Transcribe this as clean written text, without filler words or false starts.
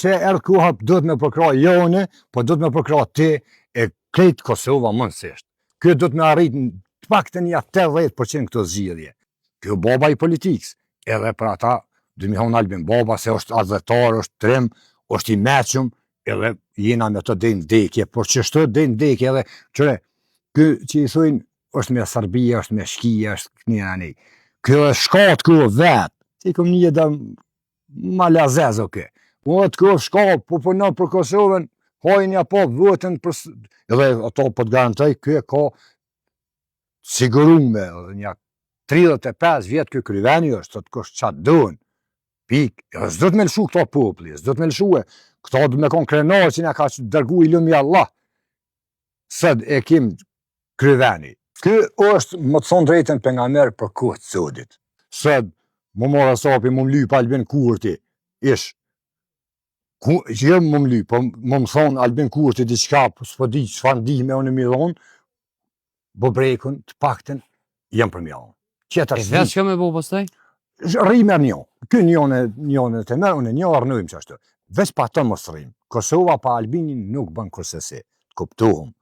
që erë koha duhet me përkra jone, po duhet me përkra ti e krejt Kosova mënsisht. Kjo duhet me arrit në paktën ja 80% këto zgjidhje. Kjo baba i politikës, edhe për ata, dhe mi thonë Albin baba, se është adhetar, është trim, është i meqëm, edhe jena me të dhe ndekje, por që shto dhe ndekje edhe, qëre, kjo që i thujnë, është me Serbia, është me Shkia, është një një. Kjo e shkat kjo vetë, që i kom një edhe ma lazezo kjo. O të kjo shkat, po përna për Kosovën, hajnë ja po votën, edhe ato po të garantoj, kjo e ka sigurume, një 35 vjetë kjo kryveni është, të kush qatë dënë, pik, s'do të me lëshu këta popli, s'do të me lëshu e, këta do me konë krenar që nga ka dërgu i lëmi Allah, sëd e kim kryveni. Kjo është, më të thonë drejten për nga merë për kohë të sodit. Sëd, më mora sapi, më mlyp Albin Kurti, ish, që jë më mlyp, po më thonë Albin Kurti diqka, s'po di që fa ndihme unë mi dhonë, bobrekun të pakten, jem për mjallë. E vetë që me bo postaj? Rrimer një. Ky njone të merë, unë një arnojmë që ashtu. Veç pa të mos rrim. Kosova pa Albinin nuk bën kërësesi. Kuptohëm.